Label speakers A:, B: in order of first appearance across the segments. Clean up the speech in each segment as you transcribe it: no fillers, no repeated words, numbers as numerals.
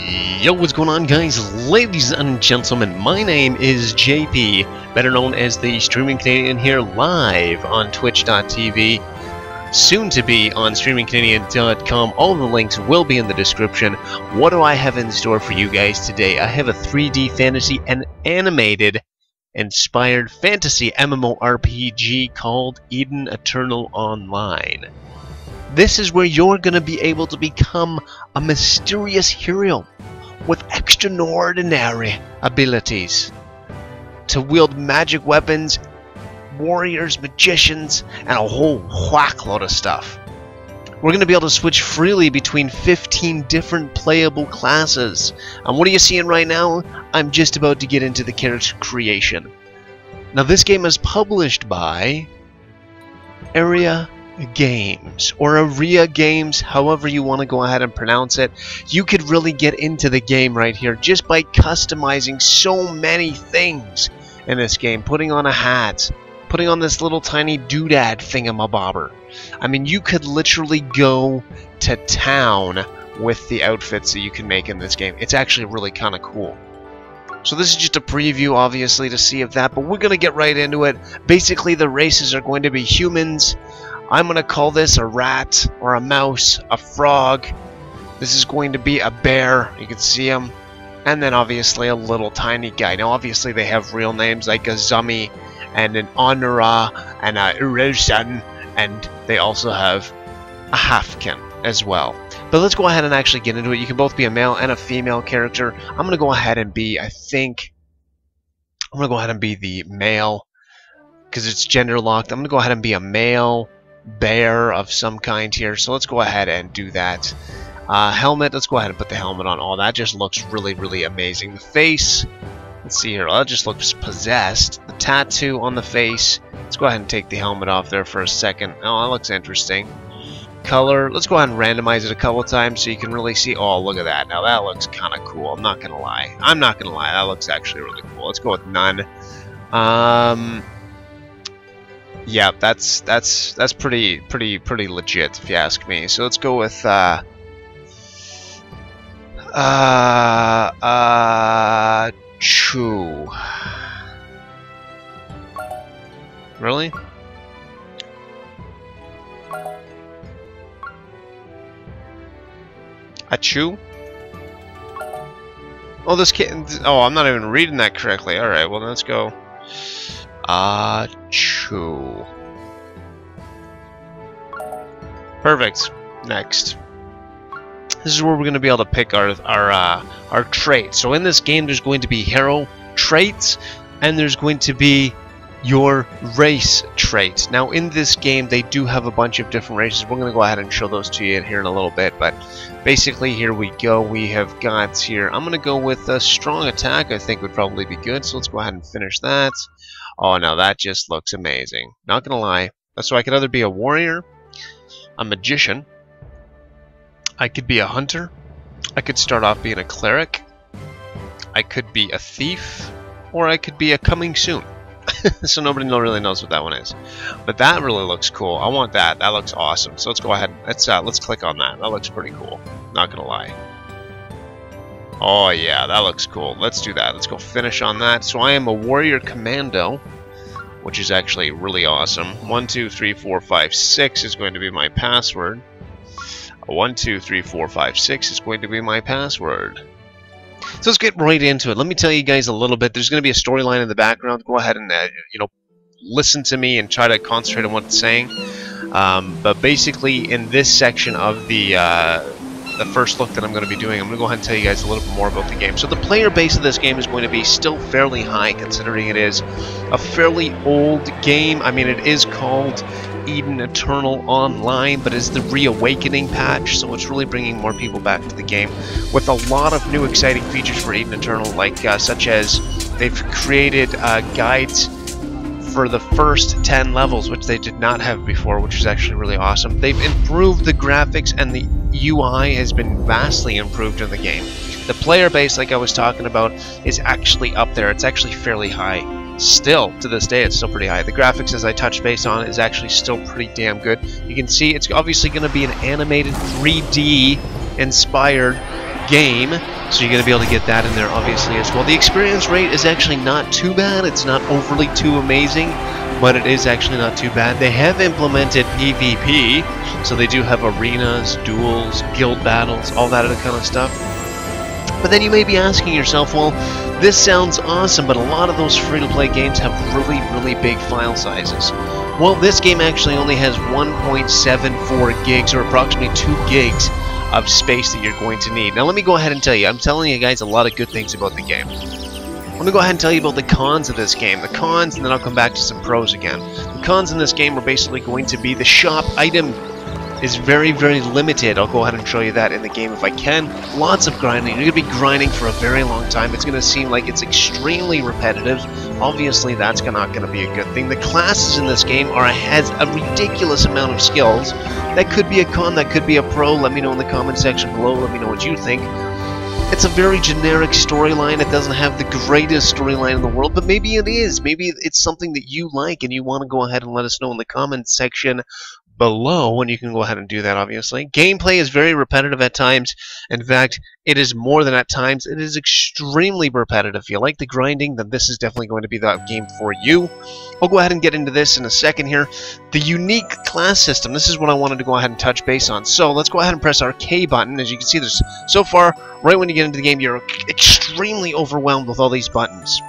A: Yo, what's going on, guys, ladies and gentlemen? My name is JP, better known as the Streaming Canadian, here live on twitch.tv, soon to be on streamingcanadian.com. All the links will be in the description. What do I have in store for you guys today? I have a 3D fantasy and animated inspired fantasy MMORPG called Eden Eternal Online. This is where you're going to be able to become a mysterious hero with extraordinary abilities to wield magic weapons, warriors, magicians, and a whole whack load of stuff. We're going to be able to switch freely between 15 different playable classes. And what are you seeing right now? I'm just about to get into the character creation. Now, this game is published by Area Games, or Area Games, however you want to go ahead and pronounce it. You could really get into the game right here just by customizing so many things in this game. Putting on a hat, putting on this little tiny doodad thingamabobber. I mean, you could literally go to town with the outfits that you can make in this game. It's actually really kind of cool. So this is just a preview, obviously, to see of that, but we're going to get right into it. Basically, the races are going to be humans. I'm going to call this a rat, or a mouse, a frog. This is going to be a bear. You can see him. And then obviously a little tiny guy. Now obviously they have real names like a Zummy and an Honora and a Urosan. And they also have a Halfkin as well. But let's go ahead and actually get into it. You can both be a male and a female character. I'm going to go ahead and be, I'm going to go ahead and be the male, because it's gender locked. I'm going to go ahead and be a male bear of some kind here, so let's go ahead and do that. Helmet, let's go ahead and put the helmet on. Oh, that just looks really, really amazing. The face, let's see here, that just looks possessed. The tattoo on the face, let's go ahead and take the helmet off there for a second. Oh, that looks interesting. Color, let's go ahead and randomize it a couple times so you can really see. Oh, look at that. Now that looks kind of cool. I'm not gonna lie. That looks actually really cool. Let's go with none. Yeah, that's pretty legit if you ask me. So let's go with Chew. Really? Chew? Oh, this kitten. Oh, I'm not even reading that correctly. All right, well, let's go. Chew. Perfect. Next. This is where we're going to be able to pick our traits. So in this game, there's going to be hero traits, and there's going to be your race trait. Now in this game, they do have a bunch of different races. We're going to go ahead and show those to you here in a little bit, but basically here we go. We have got here, I'm going to go with a strong attack. I think would probably be good, so let's go ahead and finish that. Oh, now that just looks amazing. Not gonna lie. So I could either be a warrior, a magician, I could be a hunter, I could start off being a cleric, I could be a thief, or I could be a coming soon. So nobody really knows what that one is. But that really looks cool. I want that. That looks awesome. So let's go ahead. Let's click on that. That looks pretty cool. Not gonna lie. Oh yeah, that looks cool. Let's do that. Let's go finish on that. So I am a warrior commando, which is actually really awesome. 1 2 3 4 5 6 is going to be my password. 1 2 3 4 5 6 is going to be my password. So let's get right into it. Let me tell you guys a little bit. There's going to be a storyline in the background. Go ahead and listen to me and try to concentrate on what it's saying. But basically, in this section of the first look that I'm going to be doing, I'm going to go ahead and tell you guys a little bit more about the game. So the player base of this game is going to be still fairly high, considering it is a fairly old game. I mean, it is called Eden Eternal Online, but it's the Reawakening patch, so it's really bringing more people back to the game with a lot of new exciting features for Eden Eternal, like such as they've created guides for the first 10 levels, which they did not have before, which is actually really awesome. They've improved the graphics, and the UI has been vastly improved in the game. The player base, like I was talking about, is actually up there. It's actually fairly high. Still, to this day, it's still pretty high. The graphics, as I touched base on, is actually still pretty damn good. You can see it's obviously going to be an animated 3D inspired game, So you're going to be able to get that in there, obviously, as well. The experience rate is actually not too bad. It's not overly too amazing, but it is actually not too bad. They have implemented PvP, so they do have arenas, duels, guild battles, all that other kind of stuff. But then you may be asking yourself, well, this sounds awesome, but a lot of those free-to-play games have really, really big file sizes. Well, this game actually only has 1.74 gigs, or approximately 2 gigs, of space that you're going to need. Now let me go ahead and tell you, I'm telling you guys a lot of good things about the game. Let me go ahead and tell you about the cons of this game. The cons, and then I'll come back to some pros again. The cons in this game are basically going to be the shop item is very, very limited. I'll go ahead and show you that in the game if I can. Lots of grinding. You're going to be grinding for a very long time. It's going to seem like it's extremely repetitive. Obviously, that's not going to be a good thing. The classes in this game has a ridiculous amount of skills. That could be a con, that could be a pro. Let me know in the comment section below. Let me know what you think. It's a very generic storyline. It doesn't have the greatest storyline in the world, but maybe it is. Maybe it's something that you like and you want to go ahead and let us know in the comment section below, and you can go ahead and do that, obviously. Gameplay is very repetitive at times. In fact, it is more than at times. It is extremely repetitive. If you like the grinding, then this is definitely going to be the game for you. I'll go ahead and get into this in a second here. The unique class system, this is what I wanted to go ahead and touch base on. So let's go ahead and press our K button. As you can see, there's so far, right when you get into the game, you're extremely overwhelmed with all these buttons.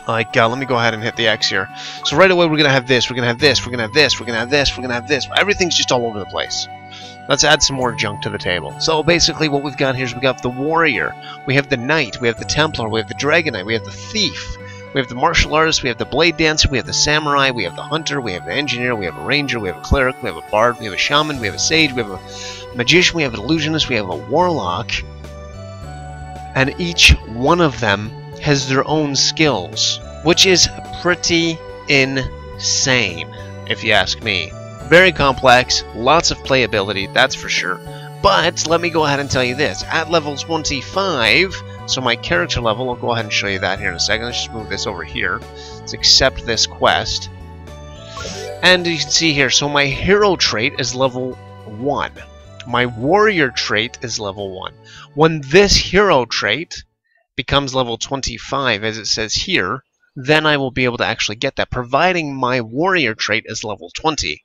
A: Like, let me go ahead and hit the X here. So right away, we're going to have this, we're going to have this, we're going to have this, we're going to have this, we're going to have this. Everything's just all over the place. Let's add some more junk to the table. So basically what we've got here is we've got the warrior, we have the knight, we have the Templar, we have the dragon knight, we have the thief, we have the martial artist, we have the blade dancer, we have the samurai, we have the hunter, we have the engineer, we have a ranger, we have a cleric, we have a bard, we have a shaman, we have a sage, we have a magician, we have an illusionist, we have a warlock. And each one of them has their own skills, which is pretty insane, if you ask me. Very complex, lots of playability, that's for sure. But let me go ahead and tell you this. At level 25, so my character level, I'll go ahead and show you that here in a second. Let's just move this over here. Let's accept this quest. And you can see here, so my hero trait is level 1. My warrior trait is level 1. When this hero trait becomes level 25, as it says here, then I will be able to actually get that, providing my warrior trait is level 20.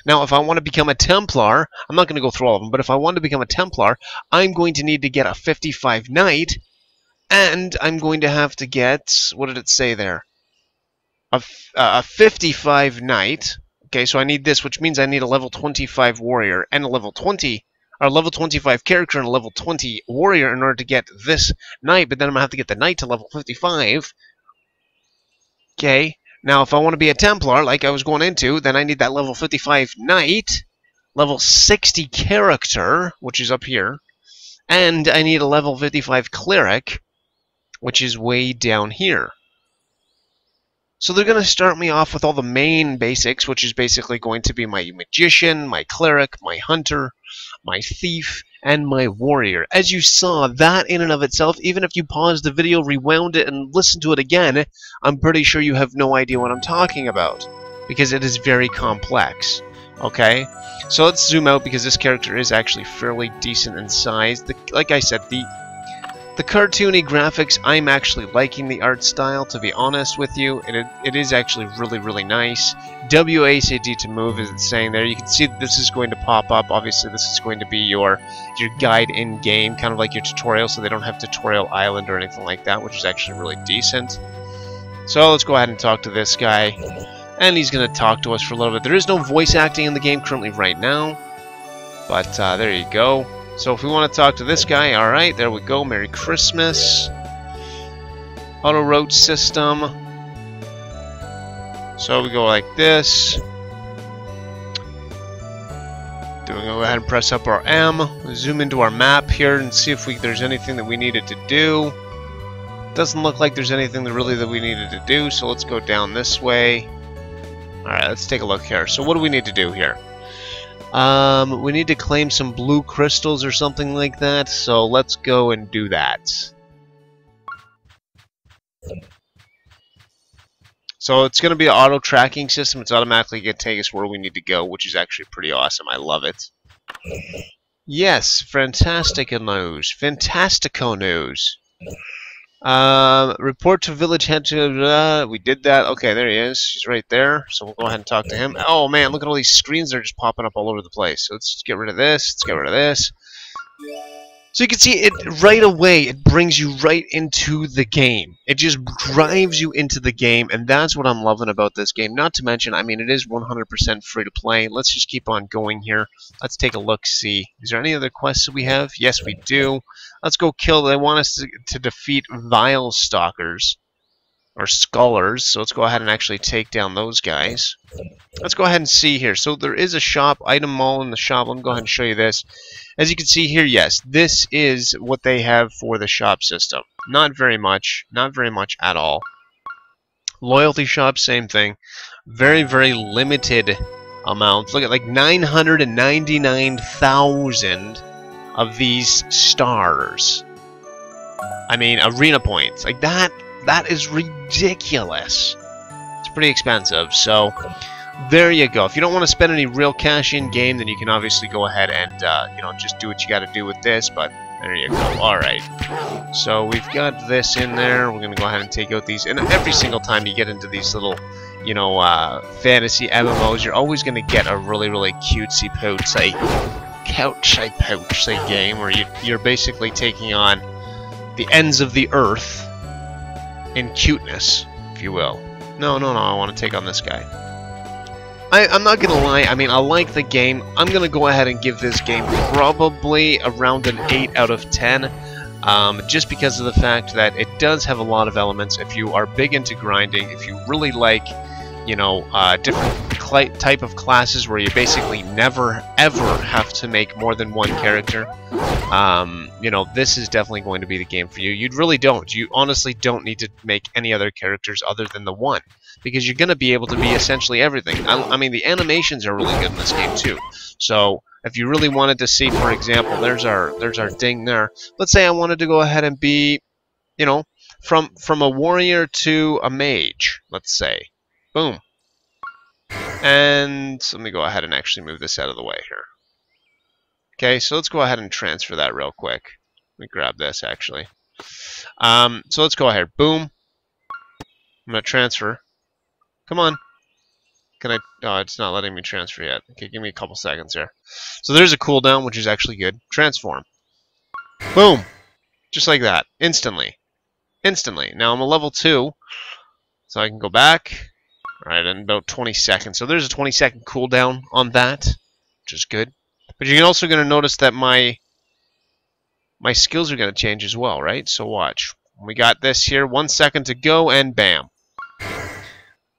A: Now, if I want to become a Templar, I'm not going to go through all of them, but if I want to become a Templar, I'm going to need to get a 55 Knight, and I'm going to have to get, what did it say there? A 55 Knight. Okay, so I need this, which means I need a level 25 Warrior, and a level 20, or level 25 character, and a level 20 Warrior in order to get this Knight, but then I'm going to have to get the Knight to level 55. Okay. Now, if I want to be a Templar, like I was going into, then I need that level 55 Knight, level 60 Character, which is up here, and I need a level 55 Cleric, which is way down here. So they're going to start me off with all the main basics, which is basically going to be my Magician, my Cleric, my Hunter, my Thief, and my Warrior. As you saw, that in and of itself, even if you paused the video, rewound it, and listened to it again, I'm pretty sure you have no idea what I'm talking about, because it is very complex. Okay? So let's zoom out, because this character is actually fairly decent in size. Like I said, the cartoony graphics, I'm actually liking the art style, to be honest with you. It is actually really, really nice. WASD to move, as it's saying there. You can see that this is going to pop up. Obviously, this is going to be your guide in-game, kind of like your tutorial, so they don't have Tutorial Island or anything like that, which is actually really decent. So let's go ahead and talk to this guy. And he's going to talk to us for a little bit. There is no voice acting in the game currently right now. But there you go. So if we want to talk to this guy, alright, there we go. Merry Christmas. Auto road system. So we go like this. Go ahead and press up our M. Zoom into our map here and see if there's anything that we needed to do. Doesn't look like there's anything that we needed to do, so let's go down this way. Alright, let's take a look here. So what do we need to do here? We need to claim some blue crystals or something like that, so let's go and do that. So it's going to be an auto-tracking system. It's automatically going to take us where we need to go, which is actually pretty awesome. I love it. Yes, fantastical news. Fantastical news. Report to village head to... we did that. Okay, there he is. He's right there. So we'll go ahead and talk to him. Oh, man, look at all these screens that are just popping up all over the place. So let's just get rid of this. Let's get rid of this. So you can see it right away, it brings you right into the game. It just drives you into the game, and that's what I'm loving about this game. Not to mention, I mean, it is 100% free to play. Let's just keep on going here. Let's take a look, see. Is there any other quests that we have? Yes, we do. Let's go kill. They want us to defeat vile stalkers, or scholars, so let's go ahead and actually take down those guys. Let's go ahead and see here. So there is a shop, item mall in the shop. Let me go ahead and show you this. As you can see here, yes, this is what they have for the shop system. Not very much at all. Loyalty shop, same thing. Very, very limited amount. Look at like 999,000 of these stars. I mean, arena points. Like that is ridiculous. It's pretty expensive, so there you go. If you don't want to spend any real cash in game, then you can obviously go ahead and you know, just do what you got to do with this. But there you go. All right. So we've got this in there. We're gonna go ahead and take out these. And every single time you get into these little, you know, fantasy MMOs, you're always gonna get a really, really cutesy poutsy game where you're basically taking on the ends of the earth in cuteness, if you will. No, I want to take on this guy. I'm not gonna lie, I mean, I like the game. I'm gonna go ahead and give this game probably around an 8 out of 10, just because of the fact that it does have a lot of elements. If you are big into grinding, if you really like, you know, different type of classes where you basically never ever have to make more than one character, you know, this is definitely going to be the game for you. You really don't. You honestly don't need to make any other characters other than the one, because you're going to be able to be essentially everything. I mean, the animations are really good in this game too. So if you really wanted to see, for example, there's our ding there. Let's say I wanted to go ahead and be, you know, from a warrior to a mage, let's say. Boom. And let me go ahead and actually move this out of the way here. Okay, so let's go ahead and transfer that real quick. Let me grab this, actually. So let's go ahead. Boom. I'm going to transfer. Come on. Can I... Oh, it's not letting me transfer yet. Okay, give me a couple seconds here. So there's a cooldown, which is actually good. Transform. Boom. Just like that. Instantly. Instantly. Now I'm a level 2, so I can go back. Alright, in about 20 seconds. So there's a 20-second cooldown on that, which is good. But you're also going to notice that my skills are going to change as well, right? So watch. We got this here, 1 second to go, and bam.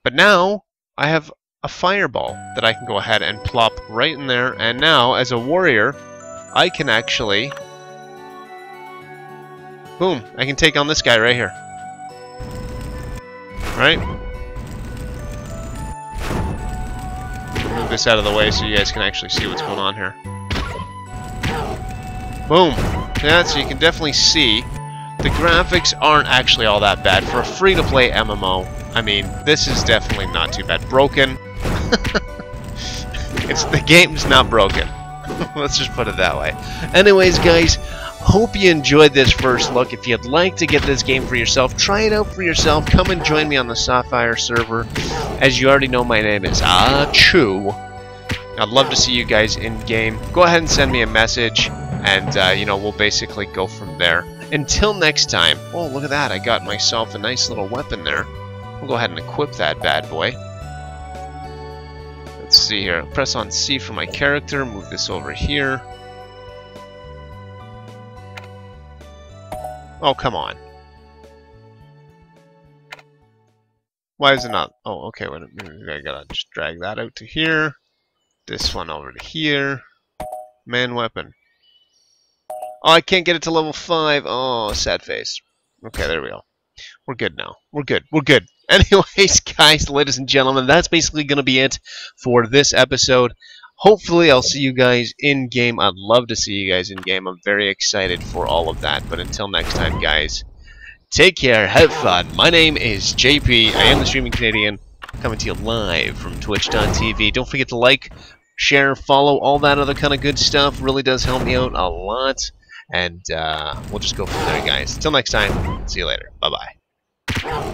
A: But now, I have a fireball that I can go ahead and plop right in there, and now, as a warrior, I can actually... Boom, I can take on this guy right here. Right? Move this out of the way so you guys can actually see what's going on here. Boom. Yeah, so you can definitely see the graphics aren't actually all that bad for a free-to-play MMO. I mean, this is definitely not too bad. Broken. The game's not broken. Let's just put it that way. Anyways, guys, hope you enjoyed this first look. If you'd like to get this game for yourself, try it out for yourself. Come and join me on the Sapphire server. As you already know, my name is Achu. I'd love to see you guys in-game. Go ahead and send me a message, and, you know, we'll basically go from there. Until next time. Oh, look at that. I got myself a nice little weapon there. We'll go ahead and equip that bad boy. Let's see here. Press on C for my character. Move this over here. Oh, come on. Why is it not? Oh, okay. Wait a minute. I gotta just drag that out to here. This one over to here. Man weapon. Oh, I can't get it to level 5. Oh, sad face. Okay, there we go. We're good now. We're good. We're good. Anyways, guys, ladies and gentlemen, that's basically going to be it for this episode. Hopefully, I'll see you guys in-game. I'd love to see you guys in-game. I'm very excited for all of that. But until next time, guys, take care. Have fun. My name is JP. I am the Streaming Canadian, coming to you live from twitch.tv. Don't forget to like, share, follow, all that other kind of good stuff. Really does help me out a lot. And we'll just go from there, guys. Until next time, see you later. Bye-bye.